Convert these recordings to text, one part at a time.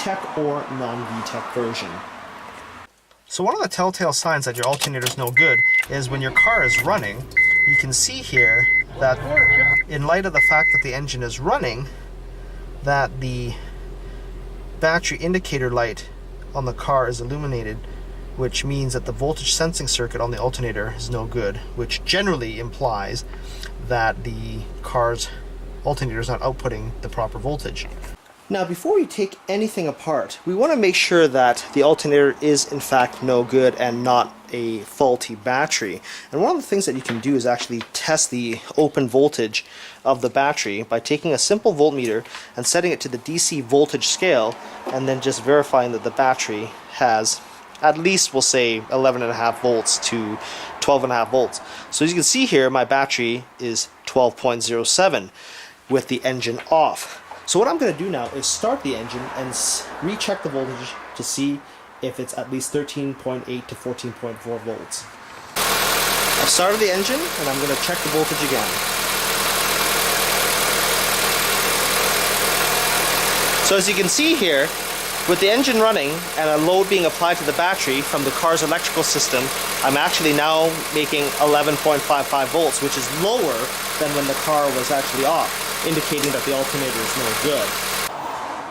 VTEC or non-VTEC version. So one of the telltale signs that your alternator is no good is when your car is running, you can see here that in light of the fact that the engine is running, that the battery indicator light on the car is illuminated, which means that the voltage sensing circuit on the alternator is no good, which generally implies that the car's alternator is not outputting the proper voltage. Now, before we take anything apart, we want to make sure that the alternator is in fact no good and not a faulty battery. And one of the things that you can do is actually test the open voltage of the battery by taking a simple voltmeter and setting it to the DC voltage scale, and then just verifying that the battery has at least, we'll say, 11.5 volts to 12.5 volts. So as you can see here, my battery is 12.07 with the engine off. So what I'm going to do now is start the engine and recheck the voltage to see if it's at least 13.8 to 14.4 volts. I've started the engine and I'm going to check the voltage again. So as you can see here, with the engine running and a load being applied to the battery from the car's electrical system, I'm actually now making 11.55 volts, which is lower than when the car was actually off, indicating that the alternator is no good.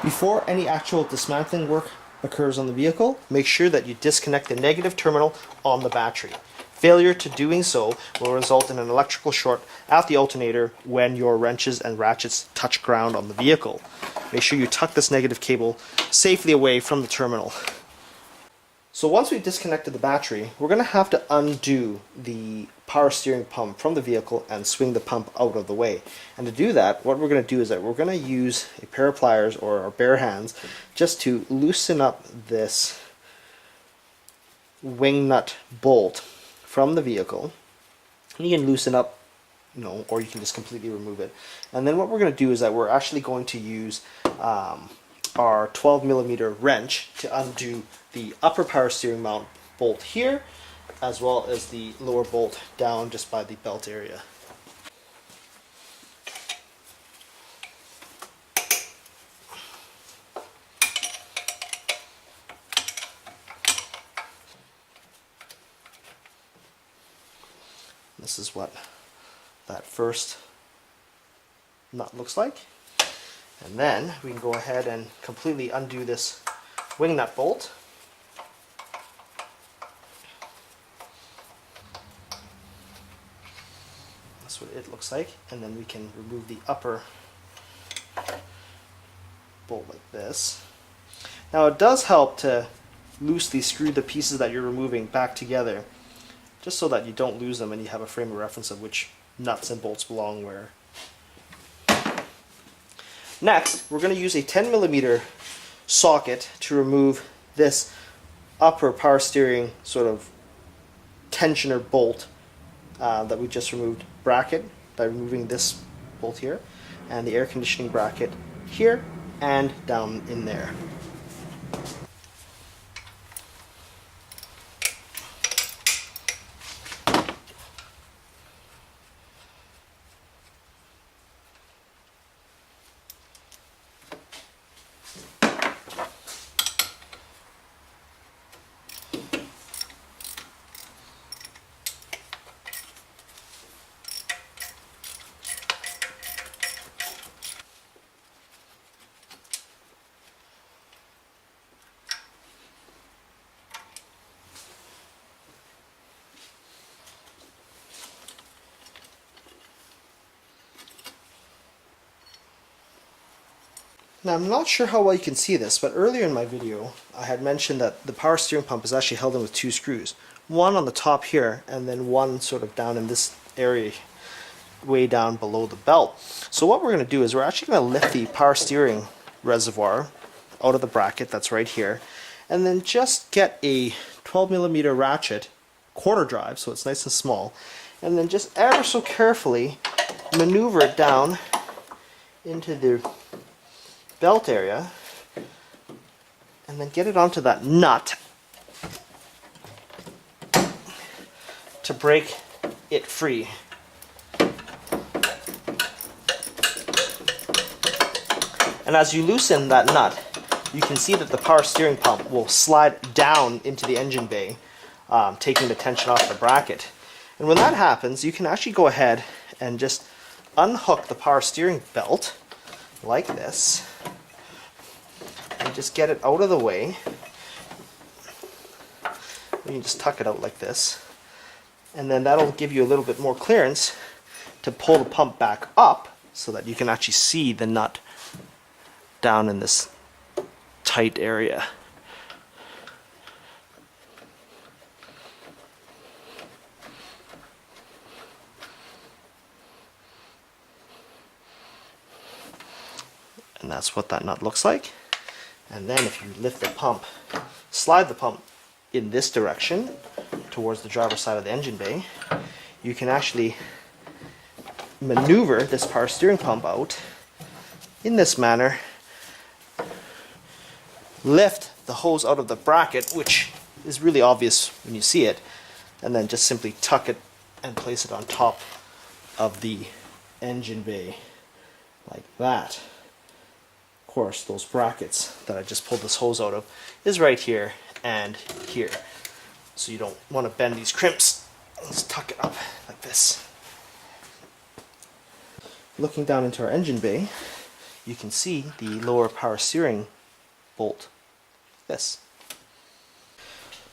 Before any actual dismantling work occurs on the vehicle, make sure that you disconnect the negative terminal on the battery. Failure to doing so will result in an electrical short at the alternator when your wrenches and ratchets touch ground on the vehicle. Make sure you tuck this negative cable safely away from the terminal. So once we've disconnected the battery, we're going to have to undo the power steering pump from the vehicle and swing the pump out of the way. And to do that, what we're going to do is that we're going to use a pair of pliers or our bare hands just to loosen up this wing nut bolt from the vehicle. And you can loosen up, or you can just completely remove it. And then what we're going to do is that we're actually going to use our 12mm wrench to undo the upper power steering mount bolt here, as well as the lower bolt down just by the belt area. This is what that first nut looks like. And then we can go ahead and completely undo this wing nut bolt. That's what it looks like. And then we can remove the upper bolt like this. Now it does help to loosely screw the pieces that you're removing back together, just so that you don't lose them and you have a frame of reference of which nuts and bolts belong where. Next, we're going to use a 10mm socket to remove this upper power steering sort of tensioner bolt that we just removed bracket by removing this bolt here, and the air conditioning bracket here and down in there. Now I'm not sure how well you can see this, but earlier in my video I had mentioned that the power steering pump is actually held in with two screws. One on the top here, and then one sort of down in this area way down below the belt. So what we're going to do is we're actually going to lift the power steering reservoir out of the bracket that's right here, and then just get a 12mm ratchet, quarter drive, so it's nice and small, and then just ever so carefully maneuver it down into the belt area, and then get it onto that nut to break it free. And as you loosen that nut, you can see that the power steering pump will slide down into the engine bay, taking the tension off the bracket. And when that happens, you can actually go ahead and just unhook the power steering belt like this and just get it out of the way. You can just tuck it out like this, and then that'll give you a little bit more clearance to pull the pump back up so that you can actually see the nut down in this tight area. And that's what that nut looks like. And then if you lift the pump, slide the pump in this direction towards the driver's side of the engine bay, you can actually maneuver this power steering pump out in this manner, lift the hose out of the bracket, which is really obvious when you see it, and then just simply tuck it and place it on top of the engine bay like that. Of course, those brackets that I just pulled this hose out of is right here and here, so you don't want to bend these crimps. Let's tuck it up like this. Looking down into our engine bay, you can see the lower power steering bolt, this.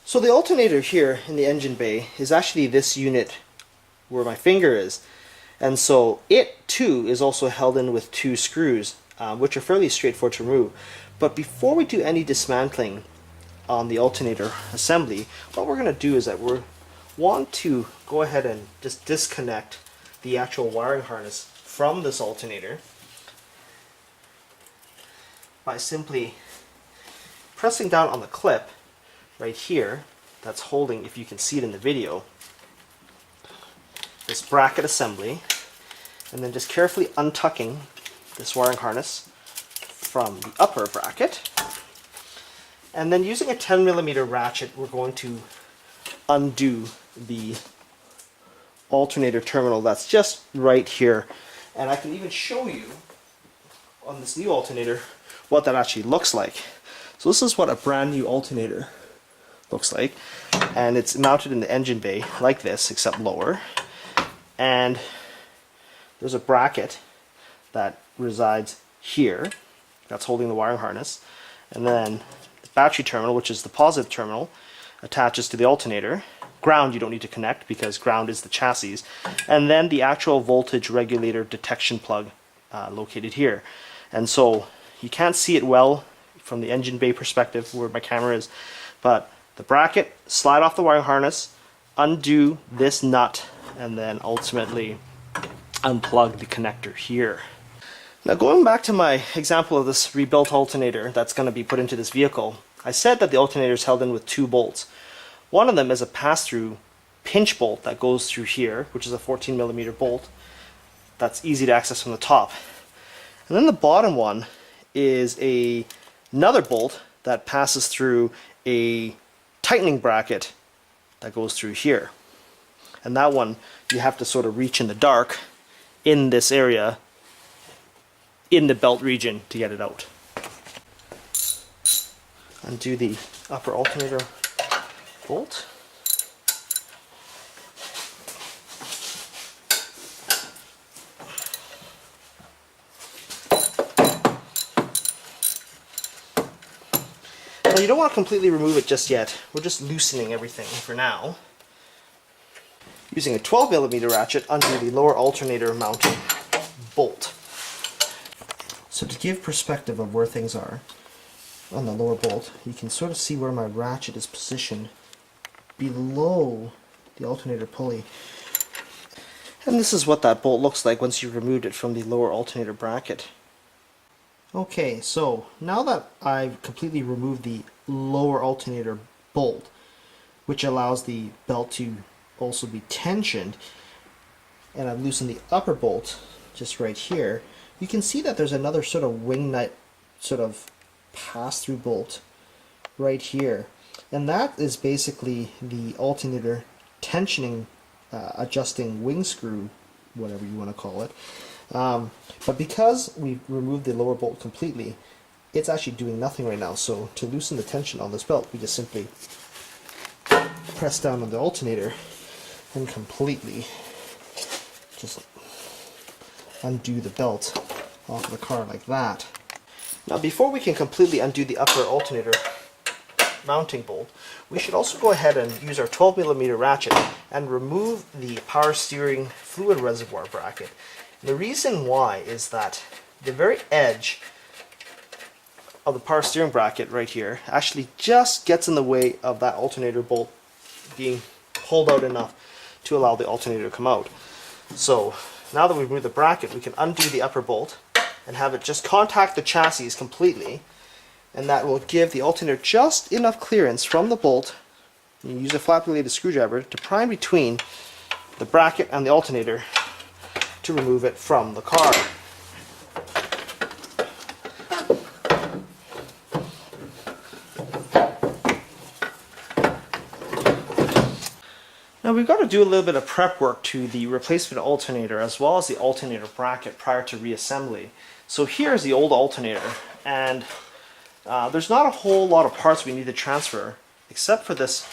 So the alternator here in the engine bay is actually this unit where my finger is, and so it too is also held in with two screws, which are fairly straightforward to remove. But before we do any dismantling on the alternator assembly, what we're going to do is that we want to go ahead and just disconnect the actual wiring harness from this alternator by simply pressing down on the clip right here that's holding, if you can see it in the video, this bracket assembly, and then just carefully untucking this wiring harness from the upper bracket. And then using a 10mm ratchet, we're going to undo the alternator terminal that's just right here. And I can even show you on this new alternator what that actually looks like. So this is what a brand new alternator looks like, and it's mounted in the engine bay like this, except lower. And there's a bracket that resides here that's holding the wiring harness, and then the battery terminal, which is the positive terminal, attaches to the alternator. Ground you don't need to connect because ground is the chassis, and then the actual voltage regulator detection plug located here. And so you can't see it well from the engine bay perspective where my camera is, but the bracket, slide off the wiring harness, undo this nut, and then ultimately unplug the connector here. Now, going back to my example of this rebuilt alternator that's going to be put into this vehicle, I said that the alternator is held in with two bolts. One of them is a pass-through pinch bolt that goes through here, which is a 14mm bolt that's easy to access from the top. And then the bottom one is another bolt that passes through a tightening bracket that goes through here. And that one you have to sort of reach in the dark in this area in the belt region to get it out. Undo the upper alternator bolt. Now you don't want to completely remove it just yet. We're just loosening everything for now. Using a 12mm ratchet, undo the lower alternator mounting bolt. So to give perspective of where things are on the lower bolt, you can sort of see where my ratchet is positioned below the alternator pulley. And this is what that bolt looks like once you've removed it from the lower alternator bracket. Okay, so now that I've completely removed the lower alternator bolt, which allows the belt to also be tensioned, and I've loosened the upper bolt just right here, you can see that there's another sort of wing nut sort of pass-through bolt right here, and that is basically the alternator tensioning, adjusting wing screw, whatever you want to call it. But because we've removed the lower bolt completely, it's actually doing nothing right now. So to loosen the tension on this belt, we just simply press down on the alternator and completely just undo the belt off of the car like that. Now before we can completely undo the upper alternator mounting bolt, we should also go ahead and use our 12mm ratchet and remove the power steering fluid reservoir bracket. And the reason why is that the very edge of the power steering bracket right here actually just gets in the way of that alternator bolt being pulled out enough to allow the alternator to come out. So now that we've removed the bracket, we can undo the upper bolt and have it just contact the chassis completely, and that will give the alternator just enough clearance from the bolt. You use a flat bladed screwdriver to pry in between the bracket and the alternator to remove it from the car. Now we've got to do a little bit of prep work to the replacement alternator as well as the alternator bracket prior to reassembly. So here's the old alternator, and there's not a whole lot of parts we need to transfer except for this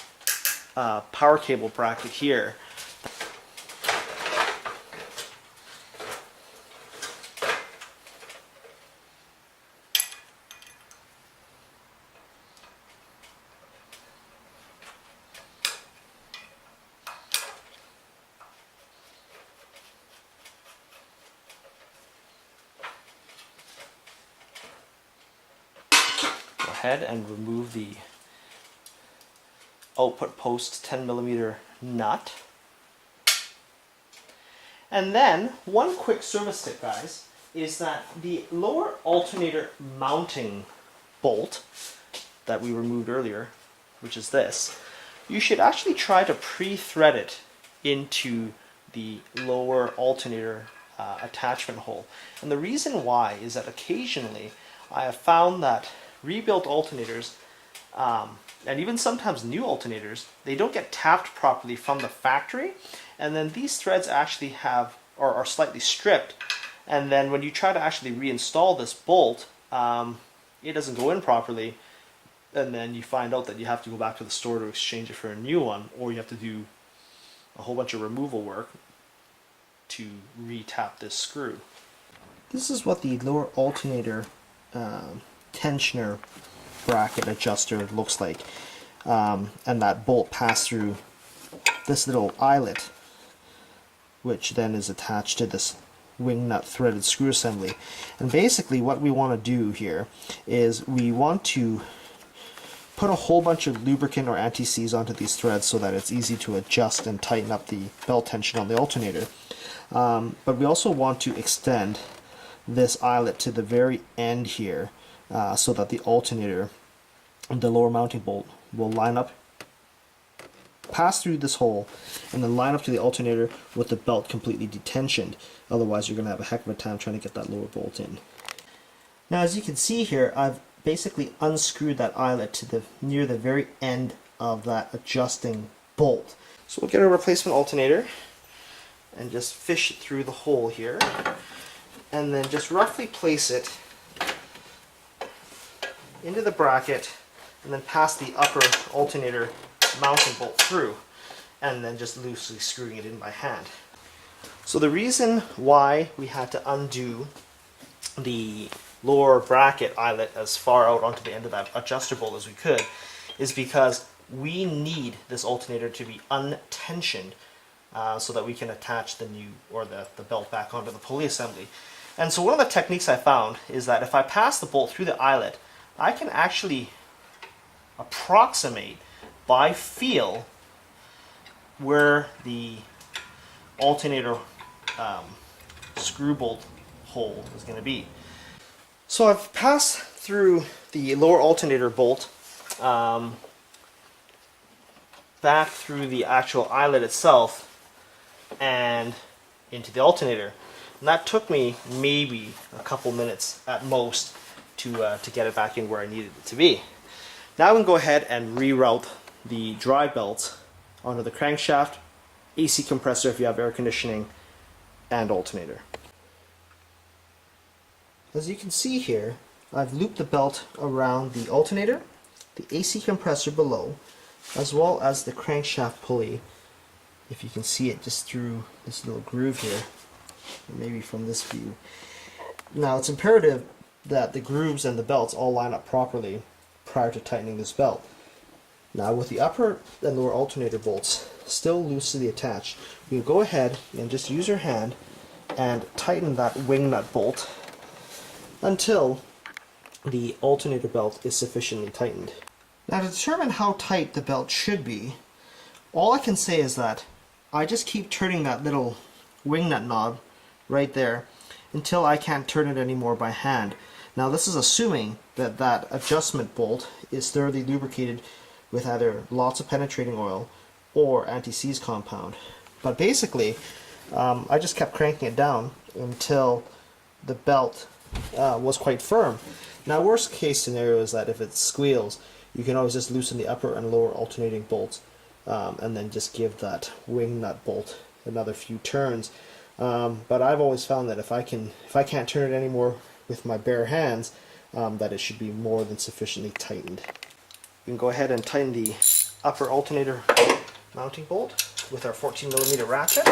power cable bracket here. Ahead and remove the output post 10mm nut. And then one quick service tip, guys, is that the lower alternator mounting bolt that we removed earlier, which is this, you should actually try to pre-thread it into the lower alternator attachment hole. And the reason why is that occasionally I have found that rebuilt alternators, and even sometimes new alternators, they don't get tapped properly from the factory, and then these threads actually have, or are slightly stripped, and then when you try to actually reinstall this bolt, it doesn't go in properly, and then you find out that you have to go back to the store to exchange it for a new one, or you have to do a whole bunch of removal work to re-tap this screw. This is what the lower alternator tensioner bracket adjuster looks like, and that bolt passed through this little eyelet, which then is attached to this wing nut threaded screw assembly. And basically what we want to do here is we want to put a whole bunch of lubricant or anti-seize onto these threads so that it's easy to adjust and tighten up the belt tension on the alternator, but we also want to extend this eyelet to the very end here, so that the alternator, the lower mounting bolt, will line up, pass through this hole, and then line up to the alternator with the belt completely detensioned. Otherwise you're going to have a heck of a time trying to get that lower bolt in. Now as you can see here, I've basically unscrewed that eyelet to near the very end of that adjusting bolt. So we'll get a replacement alternator and just fish it through the hole here, and then just roughly place it into the bracket, and then pass the upper alternator mounting bolt through, and then just loosely screwing it in by hand. So the reason why we had to undo the lower bracket eyelet as far out onto the end of that adjuster bolt as we could is because we need this alternator to be untensioned so that we can attach the new, or the belt back onto the pulley assembly. And so one of the techniques I found is that if I pass the bolt through the eyelet, I can actually approximate by feel where the alternator screw bolt hole is going to be. So I've passed through the lower alternator bolt back through the actual eyelet itself and into the alternator. And that took me maybe a couple minutes at most to get it back in where I needed it to be. Now we can go ahead and reroute the drive belts onto the crankshaft, AC compressor if you have air conditioning, and alternator. As you can see here, I've looped the belt around the alternator, the AC compressor below, as well as the crankshaft pulley. If you can see it just through this little groove here, or maybe from this view. Now it's imperative that the grooves and the belts all line up properly prior to tightening this belt. Now with the upper and lower alternator bolts still loosely attached, you go ahead and just use your hand and tighten that wing nut bolt until the alternator belt is sufficiently tightened. Now to determine how tight the belt should be, all I can say is that I just keep turning that little wing nut knob right there until I can't turn it anymore by hand. Now this is assuming that that adjustment bolt is thoroughly lubricated with either lots of penetrating oil or anti-seize compound. But basically, I just kept cranking it down until the belt was quite firm. Now worst case scenario is that if it squeals, you can always just loosen the upper and lower alternating bolts and then just give that wing nut bolt another few turns. But I've always found that if I can't turn it anymore with my bare hands, that it should be more than sufficiently tightened. You can go ahead and tighten the upper alternator mounting bolt with our 14mm ratchet.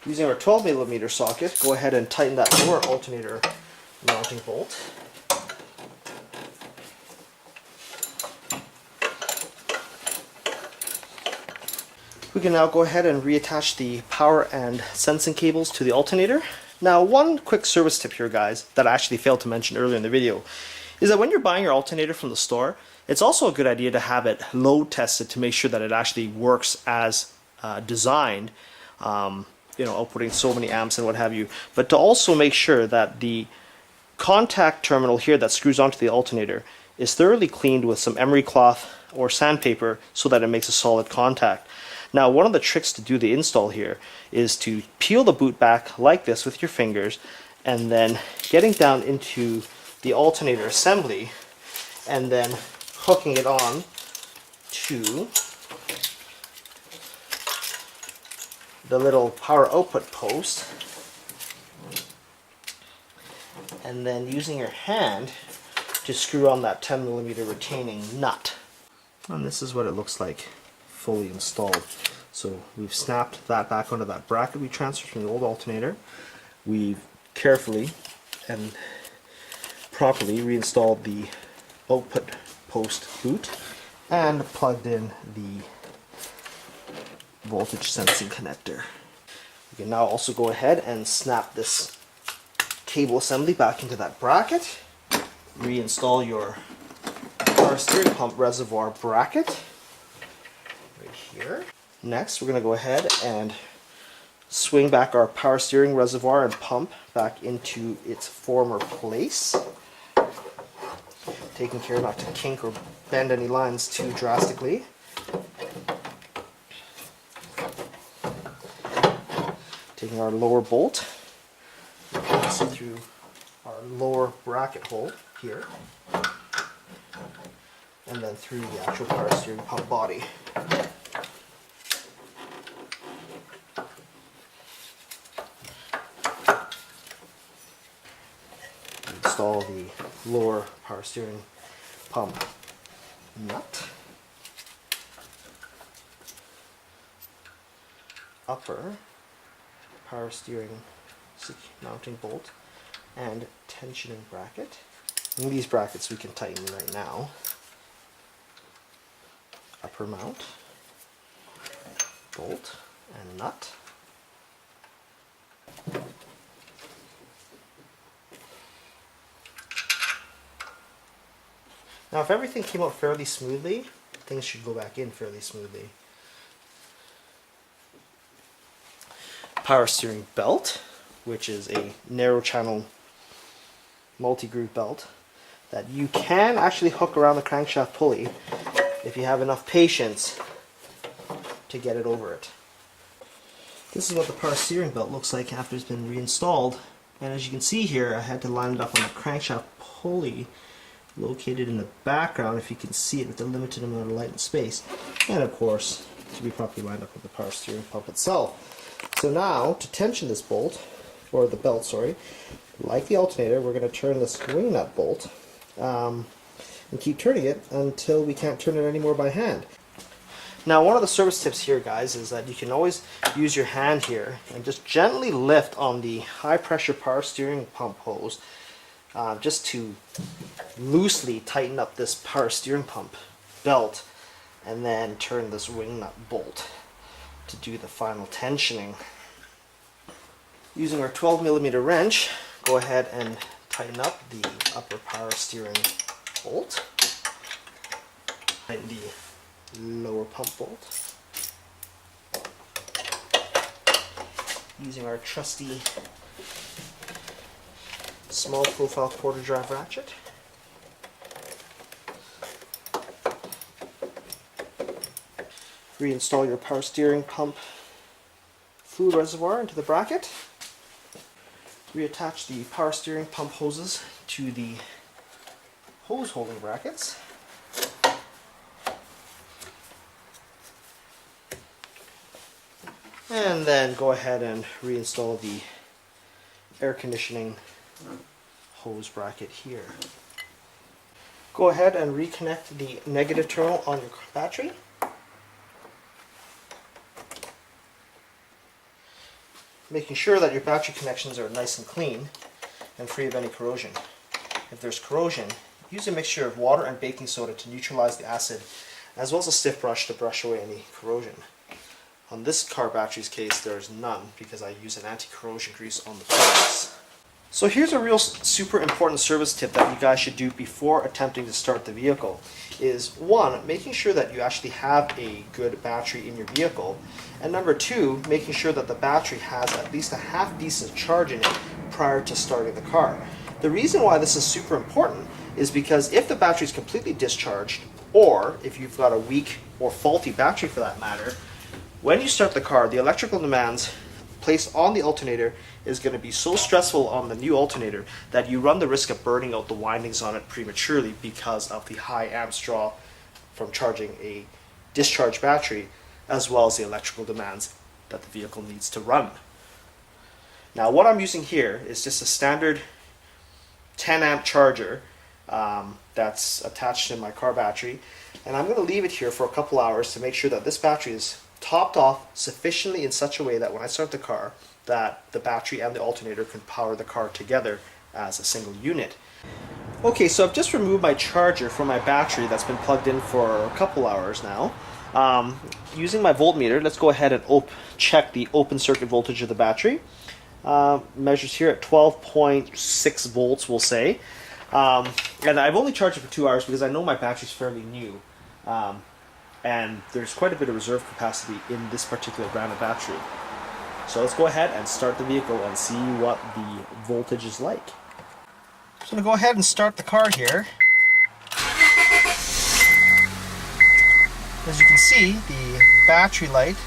Using our 12mm socket, go ahead and tighten that lower alternator mounting bolt. We can now go ahead and reattach the power and sensing cables to the alternator. Now one quick service tip here, guys, that I actually failed to mention earlier in the video, is that when you're buying your alternator from the store, it's also a good idea to have it load tested to make sure that it actually works as designed, outputting so many amps and what have you, but to also make sure that the contact terminal here that screws onto the alternator is thoroughly cleaned with some emery cloth or sandpaper so that it makes a solid contact. Now one of the tricks to do the install here is to peel the boot back like this with your fingers and then getting down into the alternator assembly and then hooking it on to the little power output post and then using your hand to screw on that 10mm retaining nut. And this is what it looks like fully installed. So we've snapped that back onto that bracket we transferred from the old alternator. We've carefully and properly reinstalled the output post boot and plugged in the voltage sensing connector. You can now also go ahead and snap this cable assembly back into that bracket. Reinstall your power steering pump reservoir bracket right here. Next, we're going to go ahead and swing back our power steering reservoir and pump back into its former place, taking care not to kink or bend any lines too drastically. Taking our lower bolt, pass it through our lower bracket hole here, and then through the actual power steering pump body. Install the lower power steering pump nut, upper power steering mounting bolt, and tensioning bracket. And these brackets we can tighten right now. Upper mount, bolt, and nut. Now if everything came out fairly smoothly, things should go back in fairly smoothly. Power steering belt, which is a narrow channel multi-groove belt that you can actually hook around the crankshaft pulley if you have enough patience to get it over it. This is what the power steering belt looks like after it's been reinstalled, and as you can see here, I had to line it up on the crankshaft pulley located in the background, if you can see it with the limited amount of light and space, and of course to be properly lined up with the power steering pump itself. So now to tension this bolt, or the belt, sorry. Like the alternator, we're going to turn this wing nut bolt and keep turning it until we can't turn it anymore by hand. Now, one of the service tips here, guys, is that you can always use your hand here and just gently lift on the high pressure power steering pump hose just to loosely tighten up this power steering pump belt, and then turn this wing nut bolt to do the final tensioning. Using our 12mm wrench, go ahead and tighten up the upper power steering bolt, tighten the lower pump bolt. Using our trusty small profile quarter drive ratchet. Reinstall your power steering pump fluid reservoir into the bracket. Reattach the power steering pump hoses to the hose holding brackets. And then go ahead and reinstall the air conditioning hose bracket here. Go ahead and reconnect the negative terminal on your battery. Making sure that your battery connections are nice and clean and free of any corrosion. If there's corrosion, use a mixture of water and baking soda to neutralize the acid, as well as a stiff brush to brush away any corrosion. On this car battery's case, there is none because I use an anti-corrosion grease on the parts. So here's a real super important service tip that you guys should do before attempting to start the vehicle. Is one, making sure that you actually have a good battery in your vehicle, and number two, making sure that the battery has at least a half decent charge in it prior to starting the car. The reason why this is super important is because if the battery is completely discharged, or if you've got a weak or faulty battery for that matter, when you start the car, the electrical demands placed on the alternator is going to be so stressful on the new alternator that you run the risk of burning out the windings on it prematurely because of the high amps draw from charging a discharged battery, as well as the electrical demands that the vehicle needs to run. Now, what I'm using here is just a standard 10 amp charger that's attached to my car battery, and I'm going to leave it here for a couple hours to make sure that this battery is topped off sufficiently in such a way that when I start the car, that the battery and the alternator can power the car together as a single unit. Okay, so I've just removed my charger from my battery that's been plugged in for a couple hours now. Using my voltmeter, let's go ahead and check the open circuit voltage of the battery. Measures here at 12.6 volts, we'll say. And I've only charged it for 2 hours because I know my battery's fairly new. And there's quite a bit of reserve capacity in this particular brand of battery. So let's go ahead and start the vehicle and see what the voltage is like. So I'm going to go ahead and start the car here. As you can see, the battery light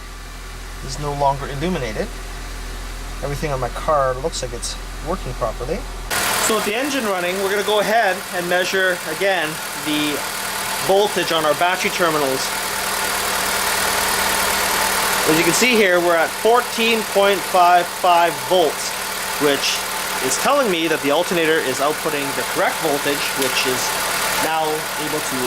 is no longer illuminated. Everything on my car looks like it's working properly. So with the engine running, we're going to go ahead and measure again the voltage on our battery terminals. As you can see here, we're at 14.55 volts, which is telling me that the alternator is outputting the correct voltage, which is now able to